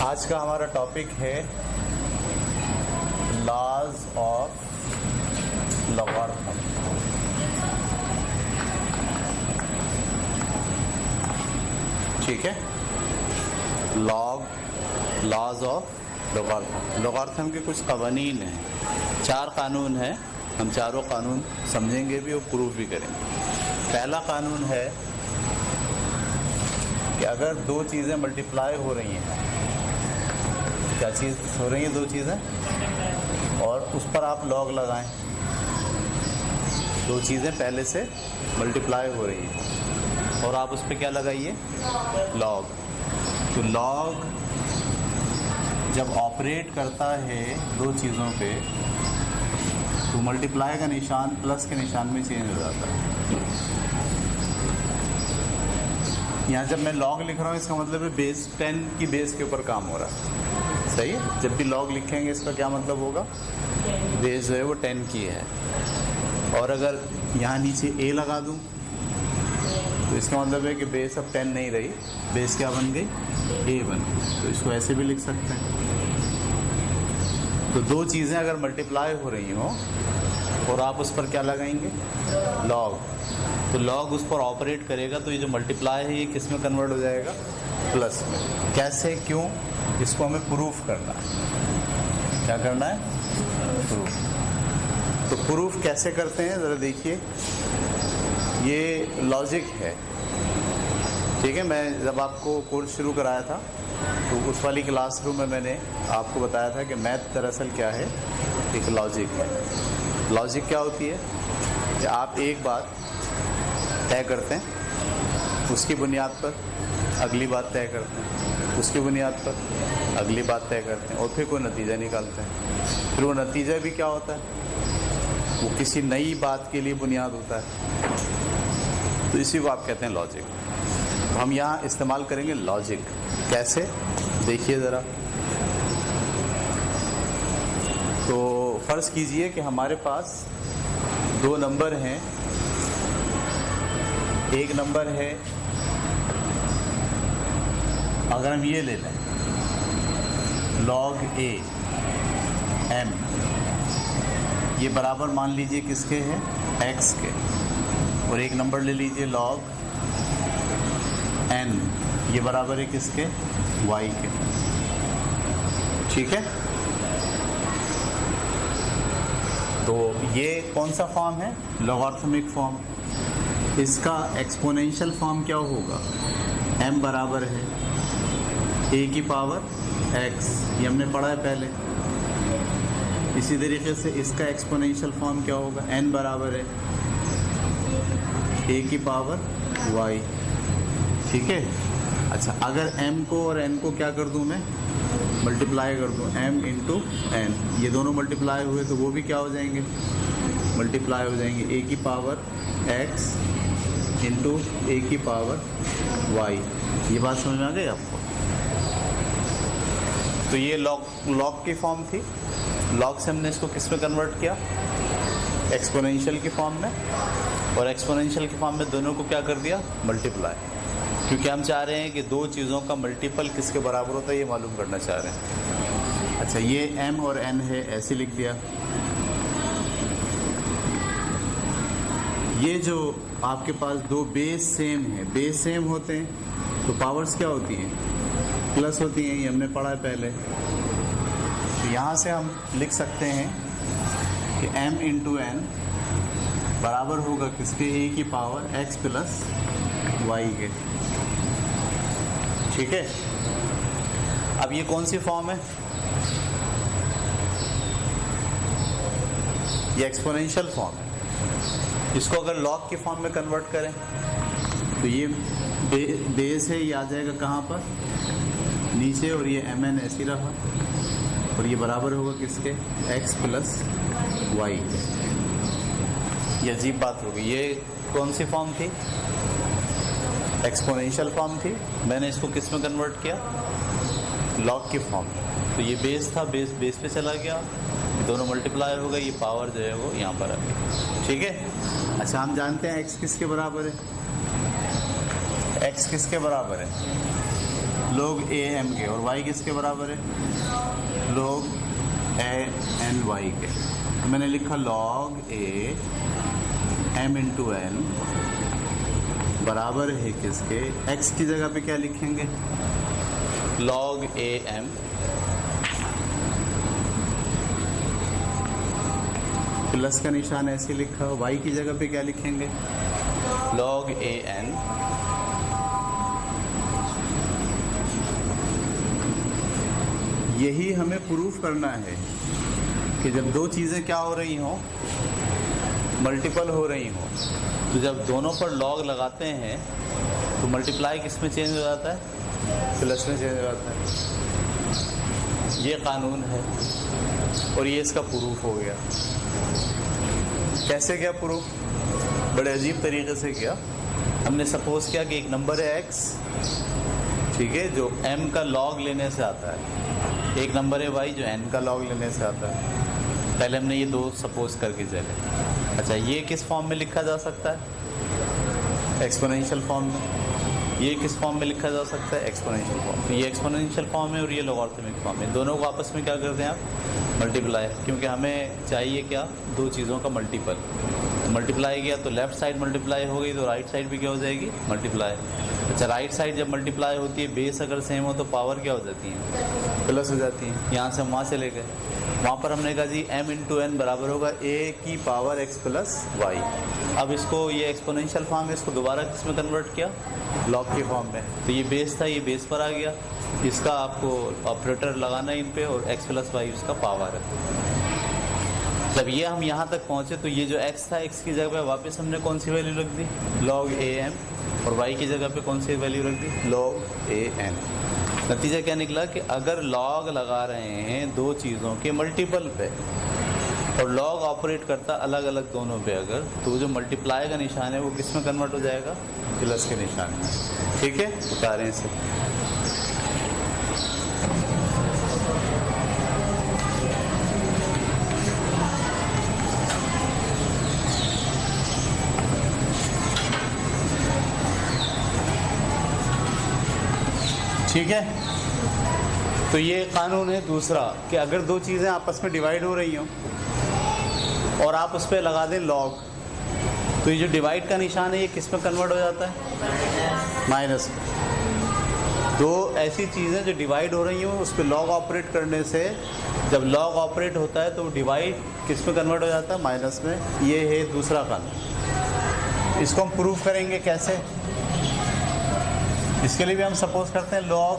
आज का हमारा टॉपिक है लॉज ऑफ लॉगरिथम। ठीक है, लॉज ऑफ लॉगरिथम। लॉगरिथम के कुछ कवानीन हैं, 4 कानून हैं। हम चारों कानून समझेंगे भी और प्रूफ भी करेंगे। पहला कानून है कि अगर 2 चीज़ें मल्टीप्लाई हो रही हैं, क्या चीज़ हो रही हैं, 2 चीज़ें, और उस पर आप लॉग लगाएं। 2 चीज़ें पहले से मल्टीप्लाई हो रही हैं और आप उस पर क्या लगाइए, लॉग। तो लॉग जब ऑपरेट करता है 2 चीज़ों पे तो मल्टीप्लाई का निशान प्लस के निशान में चेंज हो जाता है। यहाँ जब मैं लॉग लिख रहा हूँ इसका मतलब है बेस 10 की बेस के ऊपर काम हो रहा है। सही है, जब भी लॉग लिखेंगे इसका क्या मतलब होगा, बेस जो है वो 10 की है। और अगर यहाँ नीचे a लगा दूँ तो इसका मतलब है कि बेस अब 10 नहीं रही, बेस क्या बन गई, a बन गई। तो इसको ऐसे भी लिख सकते हैं। तो 2 चीज़ें अगर मल्टीप्लाई हो रही हों और आप उस पर क्या लगाएंगे, लॉग, तो लॉग उस पर ऑपरेट करेगा। तो ये जो मल्टीप्लाई है ये किस में कन्वर्ट हो जाएगा, प्लस में। कैसे, क्यों, इसको हमें प्रूफ करना है। क्या करना है, प्रूफ। तो प्रूफ कैसे करते हैं ज़रा देखिए, ये लॉजिक है। ठीक है, मैं जब आपको कोर्स शुरू कराया था तो उस वाली क्लासरूम में मैंने आपको बताया था कि मैथ दरअसल क्या है, एक लॉजिक है। लॉजिक क्या होती है कि आप एक बात तय करते हैं, उसकी बुनियाद पर अगली बात तय करते हैं, उसकी बुनियाद पर अगली बात तय करते हैं और फिर कोई नतीजा निकालते हैं। फिर वो नतीजा भी क्या होता है, वो किसी नई बात के लिए बुनियाद होता है। तो इसी को आप कहते हैं लॉजिक। तो हम यहाँ इस्तेमाल करेंगे लॉजिक। कैसे, देखिए ज़रा। तो फ़र्ज़ कीजिए कि हमारे पास 2 नंबर हैं। एक नंबर है, अगर हम ये ले लें log a m, ये बराबर मान लीजिए किसके हैं, x के। और एक नंबर ले लीजिए log n, ये बराबर है किसके, y के। ठीक है, तो ये कौन सा फॉर्म है, लॉगरिथमिक फॉर्म। इसका एक्सपोनेंशियल फॉर्म क्या होगा, m बराबर है a की पावर x, ये हमने पढ़ा है पहले। इसी तरीके से इसका एक्सपोनेंशियल फॉर्म क्या होगा, n बराबर है a की पावर y। ठीक है, अच्छा, अगर m को और n को क्या कर दूं मैं, मल्टीप्लाई कर दूं, m इंटू n, ये दोनों मल्टीप्लाई हुए तो वो भी क्या हो जाएंगे, मल्टीप्लाई हो जाएंगे, a की पावर x इंटू a की पावर y। ये बात समझ में आ गई आपको। तो ये लॉग की फॉर्म थी। लॉग से हमने इसको किस में कन्वर्ट किया, एक्सपोनेंशियल की फॉर्म में। और एक्सपोनेंशियल की फॉर्म में दोनों को क्या कर दिया, मल्टीप्लाई। क्योंकि हम चाह रहे हैं कि 2 चीज़ों का मल्टीपल किसके बराबर होता है, ये मालूम करना चाह रहे हैं। अच्छा, ये m और n है, ऐसे लिख दिया। ये जो आपके पास 2 बेस सेम है, बेस सेम होते हैं तो पावर्स क्या होती हैं, प्लस होती हैं, ये हमने पढ़ा है पहले। तो यहाँ से हम लिख सकते हैं कि m इंटू n बराबर होगा किसके, a की पावर x प्लस y के। ठीक है, अब ये कौन सी फॉर्म है, ये एक्सपोनेंशियल फॉर्म है। इसको अगर लॉग की फॉर्म में कन्वर्ट करें तो ये बेस है, ये आ जाएगा कहाँ पर, नीचे, और ये mn ऐसे ही रहा और ये बराबर होगा किसके, x प्लस y। ये अजीब बात होगी। ये कौन सी फॉर्म थी, एक्सपोनेंशियल फॉर्म थी। मैंने इसको किस में कन्वर्ट किया, लॉग की फॉर्म। तो ये बेस था, बेस पे चला गया, दोनों मल्टीप्लाई हो गए, ये पावर जो है वो यहाँ पर आ गई। ठीक है, अच्छा, हम जानते हैं x किसके बराबर है, x किसके बराबर है, log a m के, और y किसके बराबर है? log a n y के। तो मैंने लिखा log a m into n बराबर है किसके? x की जगह पे क्या लिखेंगे? log a m प्लस का निशान ऐसे लिखा। y की जगह पे क्या लिखेंगे? log a n यही हमें प्रूफ करना है कि जब दो चीज़ें क्या हो रही हों, मल्टीपल हो रही हों, तो जब दोनों पर लॉग लगाते हैं तो मल्टीप्लाई किस में चेंज हो जाता है? प्लस में चेंज हो जाता है। ये कानून है और ये इसका प्रूफ हो गया। कैसे क्या प्रूफ? बड़े अजीब तरीके से किया। हमने सपोज किया कि एक नंबर है x, ठीक है, जो m का लॉग लेने से आता है। एक नंबर है y जो n का लॉग लेने से आता है। पहले हमने ये दो सपोज करके चले। अच्छा, ये किस फॉर्म में लिखा जा सकता है? एक्सपोनेंशियल फॉर्म में। ये किस फॉर्म में लिखा जा सकता है? एक्सपोनेंशियल फॉर्म में। ये एक्सपोनेंशियल फॉर्म है और ये लॉगरिथमिक फॉर्म है। दोनों को आपस में क्या करते हैं आप? मल्टीप्लाई, क्योंकि हमें चाहिए क्या? दो चीज़ों का मल्टीपल। मल्टीप्लाई किया तो लेफ्ट साइड मल्टीप्लाई हो गई, तो राइट साइड भी क्या हो जाएगी? मल्टीप्लाई। अच्छा, राइट साइड जब मल्टीप्लाई होती है, बेस अगर सेम हो तो पावर क्या हो जाती है? प्लस हो जाती है। यहाँ से हम वहाँ चले गए, वहाँ पर हमने कहा जी m इंटू एन बराबर होगा a की पावर x प्लस वाई। अब इसको, ये एक्सपोनेंशियल फॉर्म है, इसको दोबारा किस में कन्वर्ट किया? लॉग के फॉर्म में। तो ये बेस था, ये बेस पर आ गया। इसका आपको ऑपरेटर लगाना है इन पे, और x प्लस वाई उसका पावर है। जब ये हम यहाँ तक पहुँचे तो ये जो x था, x की जगह पे वापस हमने कौन सी वैल्यू रख दी? log a m, और y की जगह पे कौन सी वैल्यू रख दी? log a n। नतीजा क्या निकला कि अगर लॉग लगा रहे हैं दो चीज़ों के मल्टीपल पे और लॉग ऑपरेट करता अलग अलग दोनों पे अगर, तो जो मल्टीप्लाई का निशान है वो किस में कन्वर्ट हो जाएगा? प्लस के निशान में। ठीक है, बता रहे हैं इसे। ठीक है, तो ये कानून है दूसरा कि अगर दो चीज़ें आपस में डिवाइड हो रही हों और आप उस पर लगा दें लॉग, तो ये जो डिवाइड का निशान है ये किस में कन्वर्ट हो जाता है? माइनस में। दो ऐसी चीज़ें जो डिवाइड हो रही हों उस पर लॉग ऑपरेट करने से, जब लॉग ऑपरेट होता है तो डिवाइड किस में कन्वर्ट हो जाता है? माइनस में। ये है दूसरा कानून। इसको हम प्रूफ करेंगे कैसे? इसके लिए भी हम सपोज करते हैं log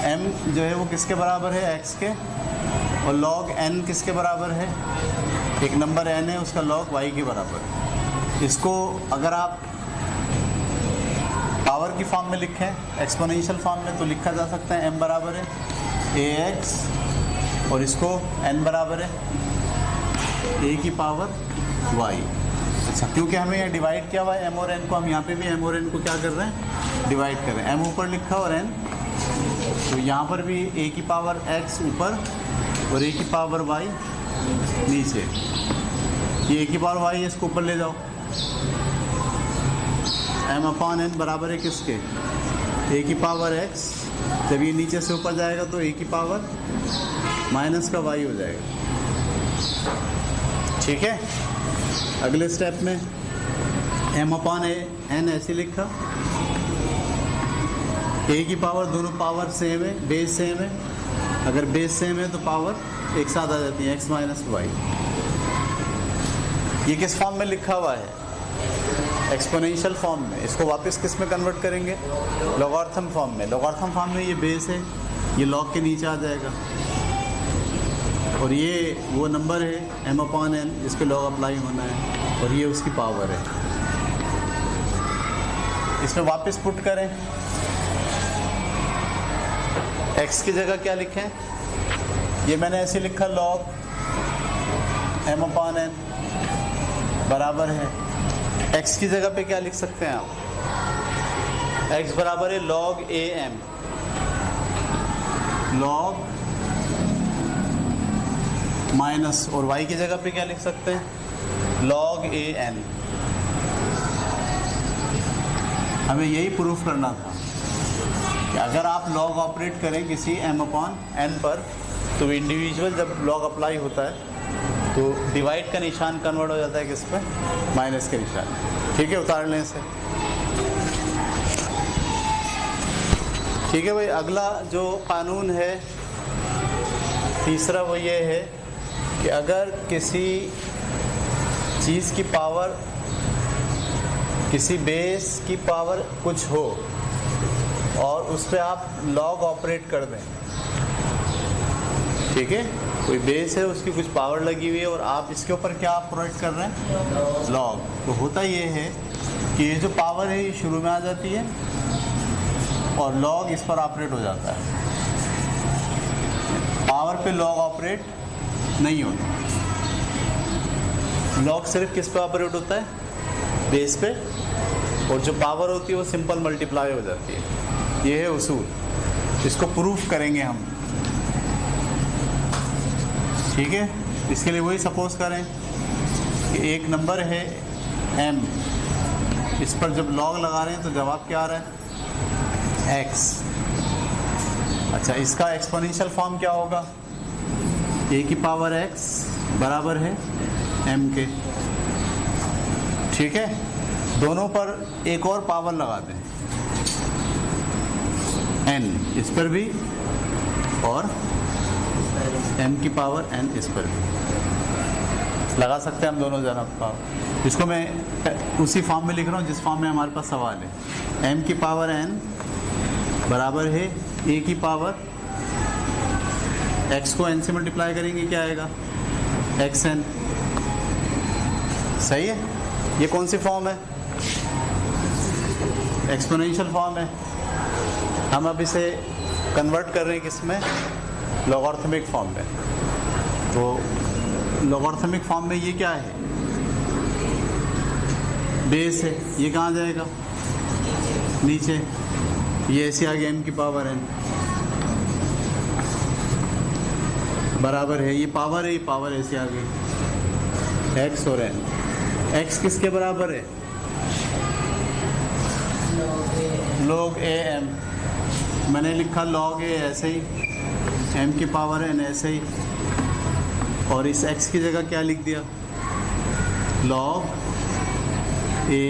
m जो है वो किसके बराबर है? x के, और log n किसके बराबर है? एक नंबर n है, उसका log y के बराबर। इसको अगर आप पावर की फॉर्म में लिखें, एक्सपोनेंशियल फॉर्म में, तो लिखा जा सकता है m बराबर है ax, और इसको n बराबर है a की पावर y। अच्छा, क्योंकि हमें ये डिवाइड किया हुआ है m और n को, हम यहाँ पे भी m और n को क्या कर रहे हैं? डिवाइड कर रहे हैं। m ऊपर लिखा और n, तो यहाँ पर भी a की पावर x ऊपर और a की पावर y नीचे। ये a की पावर y है, इसको ऊपर ले जाओ। m अपॉन n बराबर है किसके? a की पावर x। जब ये नीचे से ऊपर जाएगा तो a की पावर माइनस का y हो जाएगा। ठीक है, अगले स्टेप में m अपॉन n ऐसे लिखा। a की पावर, दोनों पावर सेम है, बेस सेम है। अगर बेस सेम है तो पावर एक साथ आ जाती है, x माइनस वाई। ये किस फॉर्म में लिखा हुआ है? एक्सपोनेंशियल फॉर्म में। इसको वापस किस में कन्वर्ट करेंगे? लॉगरिथम फॉर्म में। लॉगरिथम फॉर्म में ये बेस है, ये लॉग के नीचे आ जाएगा, और ये वो नंबर है m अपॉन n जिस पे लॉग अप्लाई होना है, और ये उसकी पावर है। इसमें वापस पुट करें, x की जगह क्या लिखें? ये मैंने ऐसे लिखा log m अपॉन n बराबर है, x की जगह पे क्या लिख सकते हैं आप? x बराबर है log a m, log minus, और y की जगह पे क्या लिख सकते हैं? log a n। हमें यही प्रूफ करना था कि अगर आप लॉग ऑपरेट करें किसी m/n पर, तो इंडिविजुअल जब लॉग अप्लाई होता है तो डिवाइड का निशान कन्वर्ट हो जाता है किस पे, माइनस के निशान। ठीक है, उतार लें इसे। ठीक है भाई, अगला जो कानून है तीसरा वो ये है कि अगर किसी चीज़ की पावर, किसी बेस की पावर कुछ हो और उस पर आप लॉग ऑपरेट कर दें, ठीक है, कोई बेस है उसकी कुछ पावर लगी हुई है और आप इसके ऊपर क्या ऑपरेट कर रहे हैं, लॉग। तो होता ये है कि ये जो पावर है ये शुरू में आ जाती है और लॉग इस पर ऑपरेट हो जाता है। पावर पे लॉग ऑपरेट नहीं होता, लॉग सिर्फ किस पे ऑपरेट होता है, बेस पे, और जो पावर होती है वो सिंपल मल्टीप्लाई हो जाती है। ये है उसूल, इसको प्रूफ करेंगे हम। ठीक है, इसके लिए वही सपोज करें कि एक नंबर है m, इस पर जब लॉग लगा रहे हैं तो जवाब क्या आ रहा है, x। अच्छा, इसका एक्सपोनेंशियल फॉर्म क्या होगा, a की पावर x बराबर है m के। ठीक है, दोनों पर एक और पावर लगा दें, n इस पर भी और m की पावर n इस पर भी लगा सकते हैं हम दोनों जना पावर। इसको मैं उसी फॉर्म में लिख रहा हूँ जिस फॉर्म में हमारे पास सवाल है। m की पावर n बराबर है a की पावर x को n से मल्टीप्लाई करेंगे क्या आएगा, xn। सही है, ये कौन सी फॉर्म है, एक्सपोनेंशियल फॉर्म है। हम अब इसे कन्वर्ट कर रहे हैं किस में, लॉगरिथमिक फॉर्म में। तो लॉगरिथमिक फॉर्म में ये क्या है, बेस है, ये कहाँ जाएगा, नीचे, ये ऐसे आ गया m की पावर n बराबर है, ये पावर है, ये पावर ऐसे आ गई, x और n। x किसके बराबर है, log a m, मैंने लिखा log a ऐसे ही, m की पावर n ऐसे ही, और इस x की जगह क्या लिख दिया, log a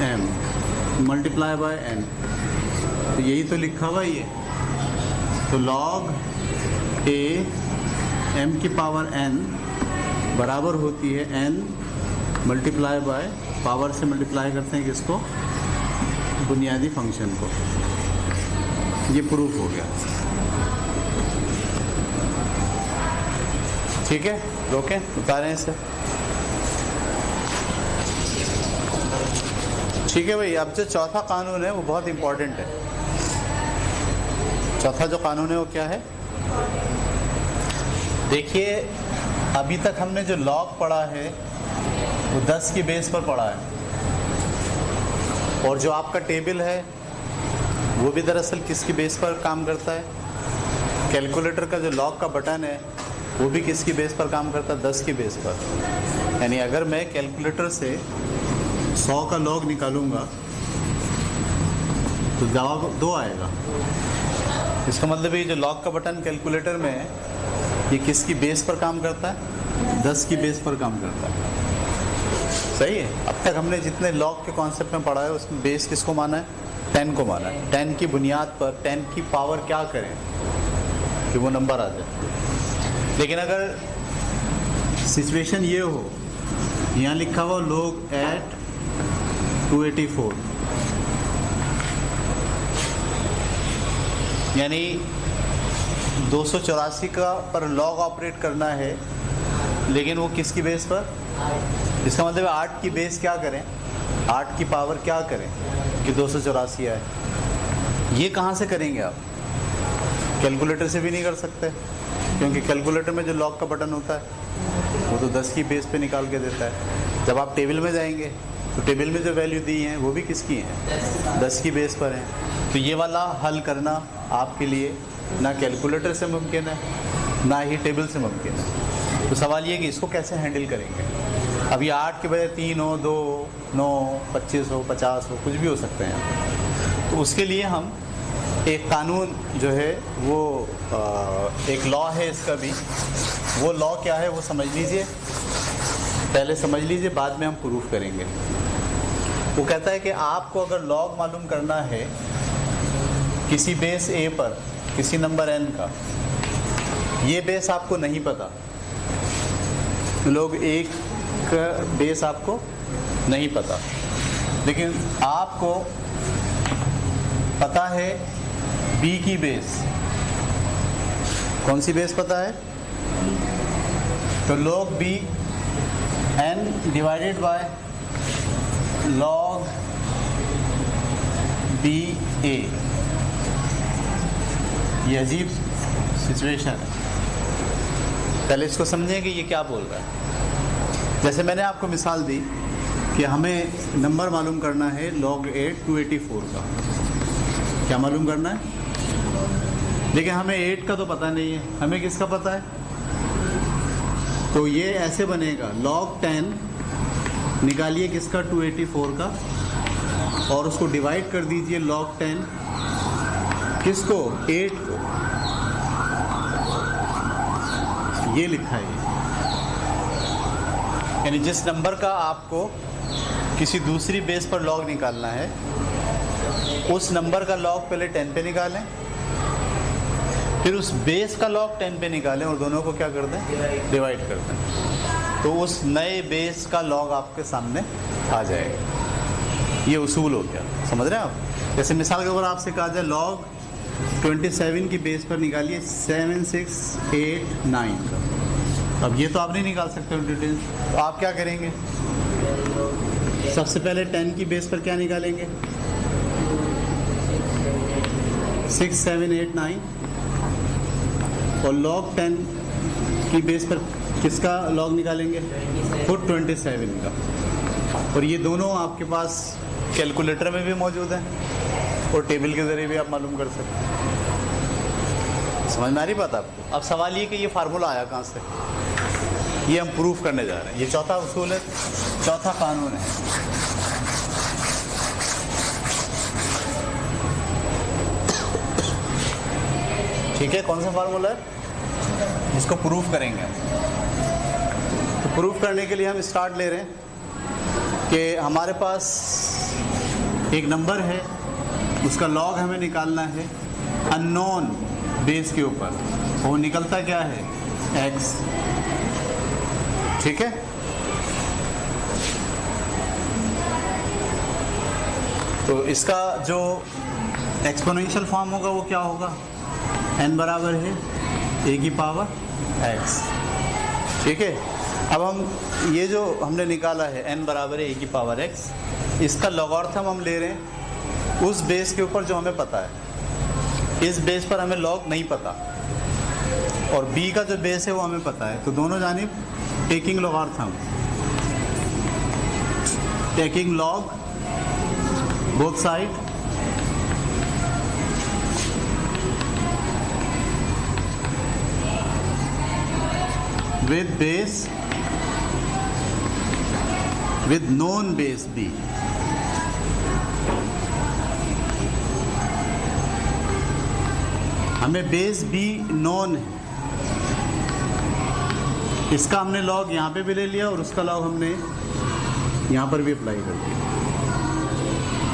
m multiply by n। तो यही तो लिखा हुआ ये, तो log a m की पावर n बराबर होती है n मल्टीप्लाई बाय, पावर से मल्टीप्लाई करते हैं किसको, बुनियादी फंक्शन को। ये प्रूफ हो गया। ठीक है, रोकें, उतारें इसे। ठीक है भाई, अब जो चौथा कानून है वो बहुत इंपॉर्टेंट है। चौथा जो कानून है वो क्या है, देखिए अभी तक हमने जो लॉग पढ़ा है वो 10 की बेस पर पढ़ा है, और जो आपका टेबल है वो भी दरअसल किसकी बेस पर काम करता है, कैलकुलेटर का जो लॉग का बटन है वो भी किसकी बेस पर काम करता है, 10 की बेस पर। यानी अगर मैं कैलकुलेटर से 100 का लॉग निकालूंगा तो जवाब 2 आएगा। इसका मतलब ये जो लॉग का बटन कैलकुलेटर में है ये किसकी बेस पर काम करता है, 10 की बेस पर काम करता है। सही है, अब तक हमने जितने लॉग के कॉन्सेप्ट में पढ़ा है उसमें बेस किसको माना है, 10 को माना है। 10 की बुनियाद पर 10 की पावर क्या करें कि वो नंबर आ जाए। लेकिन अगर सिचुएशन ये हो, यहाँ लिखा हुआ log at 284, यानी 284 का पर लॉग ऑपरेट करना है, लेकिन वो किसकी बेस पर, इसका मतलब 8 की बेस क्या करें, 8 की पावर क्या करें कि 284 आए। ये कहाँ से करेंगे आप, कैलकुलेटर से भी नहीं कर सकते, क्योंकि कैलकुलेटर में जो लॉग का बटन होता है वो तो 10 की बेस पे निकाल के देता है। जब आप टेबल में जाएंगे तो टेबल में जो वैल्यू दी हैं वो भी किसकी हैं, 10 की बेस पर हैं। तो ये वाला हल करना आपके लिए ना कैलकुलेटर से मुमकिन है ना ही टेबल से मुमकिन है। तो सवाल ये कि इसको कैसे हैंडल करेंगे। अभी 8 के बजाय 3 हो, 2 हो, 9 हो, 25 हो, 50 हो, कुछ भी हो सकते हैं। तो उसके लिए हम एक कानून जो है वो एक लॉ है इसका भी, वो लॉ क्या है वो समझ लीजिए, पहले समझ लीजिए, बाद में हम प्रूफ करेंगे। वो कहता है कि आपको अगर लॉग मालूम करना है किसी बेस ए पर किसी नंबर n का, ये बेस आपको नहीं पता, लोग एक का बेस आपको नहीं पता, लेकिन आपको पता है b की बेस। कौन सी बेस पता है? तो log b n divided by log b a। ये अजीब सिचुएशन है, पहले इसको समझें कि ये क्या बोल रहा है। जैसे मैंने आपको मिसाल दी कि हमें नंबर मालूम करना है log 8 284 का, क्या मालूम करना है, लेकिन हमें 8 का तो पता नहीं है, हमें किसका पता है? तो ये ऐसे बनेगा, log 10 निकालिए किसका? 284 का, और उसको डिवाइड कर दीजिए log 10 किसको? 8 को। ये लिखा है, यानी जिस नंबर का आपको किसी दूसरी बेस पर लॉग निकालना है, उस नंबर का लॉग पहले 10 पे निकालें, फिर उस बेस का लॉग 10 पे निकालें और दोनों को क्या कर दें? डिवाइड कर दें, तो उस नए बेस का लॉग आपके सामने आ जाएगा। ये उसूल हो गया, समझ रहे हैं आप? जैसे मिसाल के ऊपर आपसे कहा जाए लॉग 27 की बेस पर निकालिए 7 6 8 9 का। अब ये तो आप नहीं निकाल सकते हो डिटेल, तो आप क्या करेंगे? सबसे पहले 10 की बेस पर क्या निकालेंगे? 6 7 8 9, और log 10 की बेस पर किसका लॉग निकालेंगे? खुद 27 का। और ये दोनों आपके पास कैलकुलेटर में भी मौजूद है और टेबल के ज़रिए भी आप मालूम कर सकते हैं। समझ में आ रही बात आपको? अब सवाल ये कि ये फार्मूला आया कहाँ से, ये हम प्रूफ करने जा रहे हैं। ये चौथा उसूल है, चौथा कानून है। ठीक है, कौन सा फार्मूला है जिसको प्रूफ करेंगे? तो प्रूफ करने के लिए हम स्टार्ट ले रहे हैं कि हमारे पास एक नंबर है, उसका लॉग हमें निकालना है अननोन बेस के ऊपर, वो निकलता क्या है? x। ठीक है, तो इसका जो एक्सपोनेंशियल फॉर्म होगा वो क्या होगा? n बराबर है a की पावर x। ठीक है, अब हम ये जो हमने निकाला है n बराबर है a की पावर x, इसका लॉगरिथम हम ले रहे हैं उस बेस के ऊपर जो हमें पता है। इस बेस पर हमें लॉग नहीं पता, और b का जो बेस है वो हमें पता है, तो दोनों जानिब taking logarithm, taking log both side, with base with known base b। हमें बेस b नॉन है, इसका हमने लॉग यहाँ पे भी ले लिया और उसका लॉग हमने यहाँ पर भी अप्लाई कर दिया।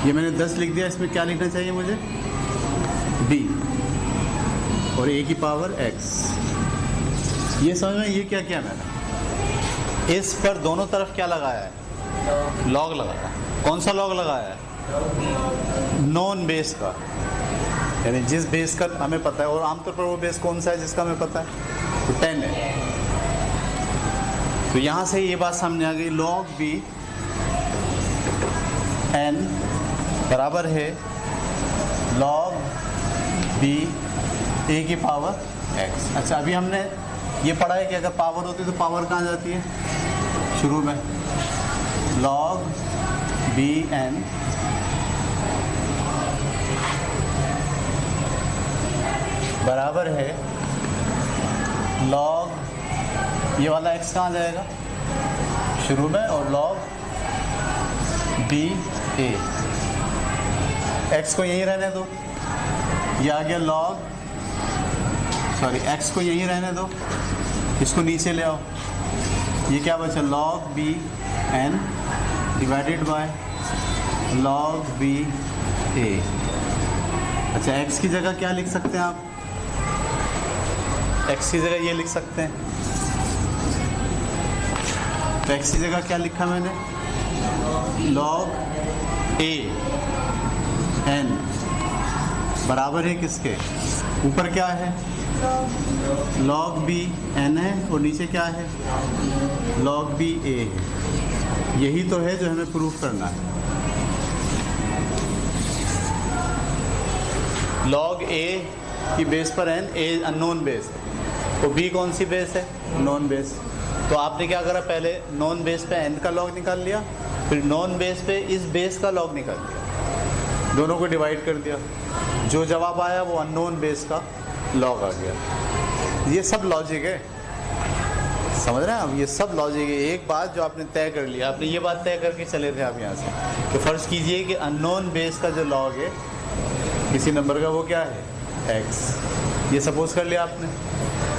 ये मैंने 10 लिख दिया, इसमें क्या लिखना चाहिए मुझे? b और a की पावर x। ये समझ में, ये क्या क्या मैंने इस पर दोनों तरफ क्या लगाया है? लॉग लगाया। कौन सा लॉग लगाया है? नॉन बेस का, यानी जिस बेस का हमें पता है, और आमतौर पर वो बेस कौन सा है जिसका हमें पता है? तो 10 है। तो यहाँ से ये बात सामने आ गई, log b n बराबर है log b a की पावर x। अच्छा, अभी हमने ये पढ़ा है कि अगर पावर होती है तो पावर कहाँ जाती है? शुरू में log b n बराबर है log, ये वाला x कहाँ जाएगा? शुरू में, और log b a। x को यहीं रहने दो, ये आ गया लॉग, सॉरी x को यहीं रहने दो, इसको नीचे ले आओ, ये क्या बचा log b n divided by log b a। अच्छा x की जगह क्या लिख सकते हैं आप, x की जगह ये लिख सकते हैं, तो x की जगह क्या लिखा मैंने, log a n बराबर है किसके, ऊपर क्या है log b n है और नीचे क्या है log b a है। यही तो है जो हमें प्रूफ करना है। log a की बेस पर n, a अननोन बेस है, तो b कौन सी बेस है, नॉन बेस। तो आपने क्या करा, पहले नॉन बेस पे n का लॉग निकाल लिया, फिर नॉन बेस पे इस बेस का लॉग निकाल लिया, दोनों को डिवाइड कर दिया, जो जवाब आया वो अननोन बेस का लॉग आ गया। ये सब लॉजिक है, समझ रहे हैं आप, ये सब लॉजिक है। एक बात जो आपने तय कर लिया, आपने ये बात तय करके चले थे आप यहाँ से, तो फर्ज कीजिए कि अननोन बेस का जो लॉग है किसी नंबर का वो क्या है x, ये सपोज कर लिया आपने।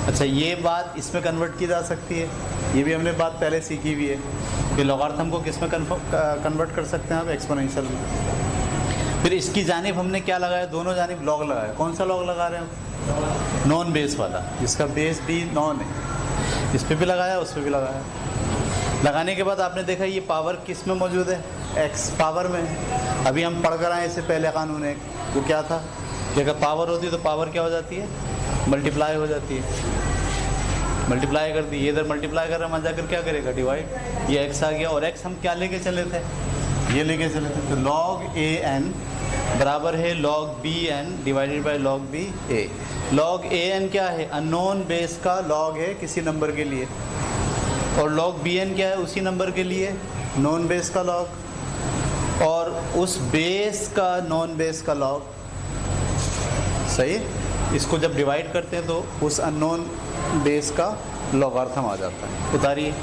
अच्छा ये बात इसमें कन्वर्ट की जा सकती है, ये भी हमने बात पहले सीखी हुई है कि लॉगरिथम को किस में कन्वर्ट कर सकते हैं आप, एक्सपोनेंशियल में। फिर इसकी जानिब हमने क्या लगाया, दोनों जानिब लॉग लगाया। कौन सा लॉग लगा रहे हैं, नॉन बेस वाला, जिसका बेस भी नॉन है, इस पर भी लगाया उस पर भी लगाया। लगाने के बाद आपने देखा ये पावर किस में मौजूद है, x पावर में। अभी हम पढ़ कर आए इससे पहले कानून है, वो क्या था कि अगर पावर होती है तो पावर क्या हो जाती है, मल्टीप्लाई हो जाती है, मल्टीप्लाई कर दी, ये इधर मल्टीप्लाई कर रहा है, वहाँ जाकर क्या करेगा, डिवाइड। ये x आ गया, और x हम क्या लेके चले थे, ये लेके चले थे, तो log a n बराबर है log b n divided by log b a। log a n क्या है, अननोन बेस का log है किसी नंबर के लिए, और log b n क्या है, उसी नंबर के लिए नॉन बेस का log, और उस बेस का नॉन बेस का log। सही, इसको जब डिवाइड करते हैं तो उस अननोन बेस का लॉगरिथम आ जाता है। उतारिए।